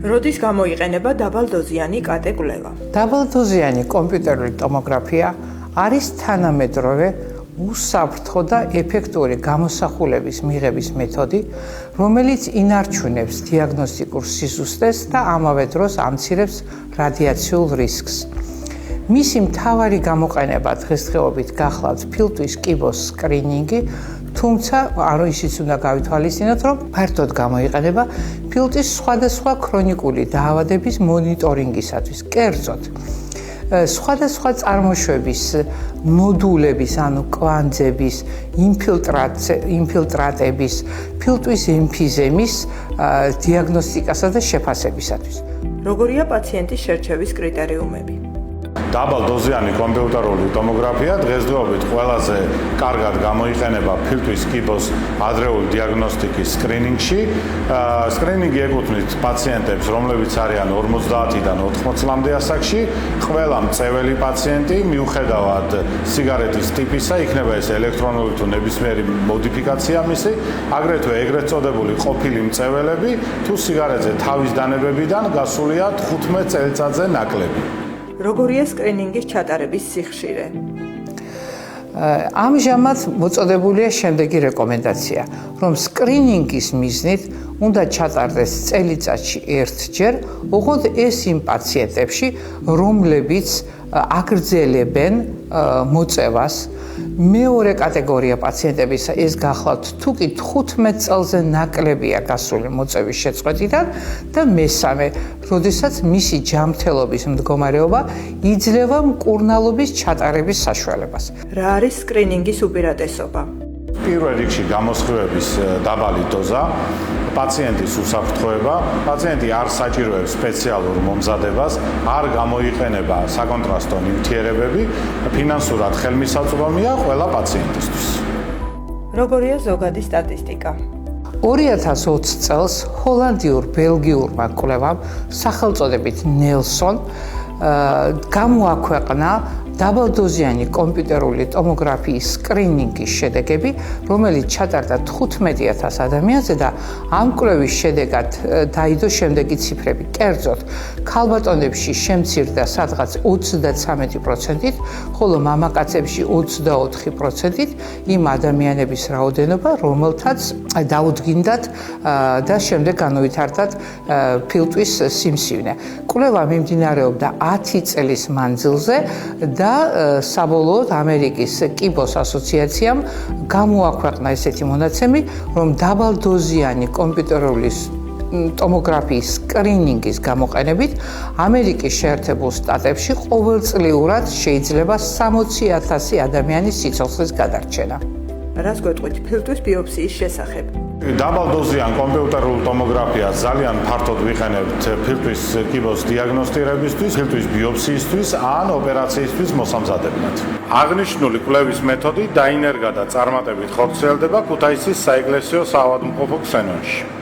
როდის გამოიყენება დაბალდოზიანი კატე კვლევა? დაბალდოზიანი კომპიუტერული ტომოგრაფია არის თანამედროვე უსაფრთხო და ეფექტური გამოსახულების მიღების მეთოდი, რომელიც ინარჩუნებს დიაგნოსტიკურ სიზუსტეს და ამავე დროს ამცირებს რადიაციულ რისკს. მისი მთავარი გამოყენება დღესდღეობით გახლავთ ფილტვის კიბოს სკრინინგი, თუმცა ისიც უნდა გავითვალისწინოთ, რომ ფართოდ გამოიყენება ფილტვის სხვადასხვა ქრონიკული დაავადების მონიტორინგისათვის. კერძოდ, სხვადასხვა წარმოშვების ნოდულების, ანუ კვანძების, ინფილტრატების, ფილტვის ემფიზემის დიაგნოსტიკასა და შეფასებისათვის. როგორია პაციენტის შერჩევის კრიტერიუმები? დაბალდოზიანი კომპიუტერული ტომოგრაფია დღესდღეობით ყველაზე კარგად გამოიყენება ფილტვის კიბოს ადრეული დიაგნოსტიკის სკრინინგში. სკრინინგი ეკუთვნის პაციენტებს, რომლებიც არიან 50-დან 80-მდე ასაკში. ყველა მწეველი პაციენტი, მიუხედავად სიგარეტის ტიპისა, იქნება ეს ელექტრონული თუ ნებისმიერი მოდიფიკაცია მისი, აგრეთვე ეგრეთ წოდებული ყოფილი მწეველები, თუ სიგარეტზე თავის დანებებიდან გასულია 15 წელიწადზე ნაკლები. როგორია სკრინინგის ჩატარების სიხშირე? ამჟამად მოწოდებულია შემდეგი რეკომენდაცია, რომ სკრინინგის მიზნით უნდა ჩატარდეს წელიწადში ერთჯერ, ოღონდ ეს იმ პაციენტებში, რომლებიც აგრძელებენ მოწევას. მეორე კატეგორია პაციენტებისა ეს გახლავთ თუკი 15 წელზე ნაკლებია გასული მოწევის შეწყვეტიდან და მესამე, როდესაც მისი ჯანმრთელობის მდგომარეობა იძლევა მკურნალობის ჩატარების საშუალებას. რა არის სკრინინგის უპირატესობა? პირველ რიგში გამოსხივების დაბალი დოზა, პაციენტის უსაფრთხოება, პაციენტი არ საჭიროებს სპეციალურ მომზადებას, არ გამოიყენება საკონტრასტო ნივთიერებები, ფინანსურად ხელმისაწვდომია ყველა პაციენტისთვის. როგორია ზოგადი სტატისტიკა? 2020 წელს ჰოლანდიურ-ბელგიურმა კვლევამ სახელწოდებით ნელსონ გამოაქვეყნა დაბალდოზიანი კომპიუტერული ტომოგრაფიის სკრინინგის შედეგები, რომელიც ჩატარდა 15,000 ადამიანზე და ამ კვლევის შედეგად დაიდო შემდეგი ციფრები. კერძოდ, ქალბატონებში შემცირდა სადღაც 33%-ით, ხოლო მამაკაცებში 24%-ით იმ ადამიანების რაოდენობა, რომელთაც დაუდგინდათ და შემდეგ განუვითარდათ ფილტვის სიმსივნე. კვლევა მიმდინარეობდა 10 წლის მანძილზე და საბოლოოდ ამერიკის კიბოს ასოციაციამ გამოაქვეყნა ესეთი მონაცემი, რომ დაბალდოზიანი კომპიუტერული ტომოგრაფიის სკრინინგის გამოყენებით ამერიკის შეერთებულ შტატებში ყოველწლიურად შეიძლება 60,000 ადამიანის სიცოცხლის გადარჩენა. რას გვეტყვით ფილტვის ბიოპსიის შესახებ? დაბალდოზიან კომპიუტერულ ტომოგრაფიას ძალიან ფართოდ ვიყენებთ ფილტვის კიბოს დიაგნოსტირებისთვის, ფილტვის ბიოპსიისთვის ან ოპერაციისთვის მოსამზადებლად. აღნიშნული კვლევის მეთოდი დაინერგა და წარმატებით ხორციელდება ქუთაისის საეკლესიო საავადმყოფო ქსენონში.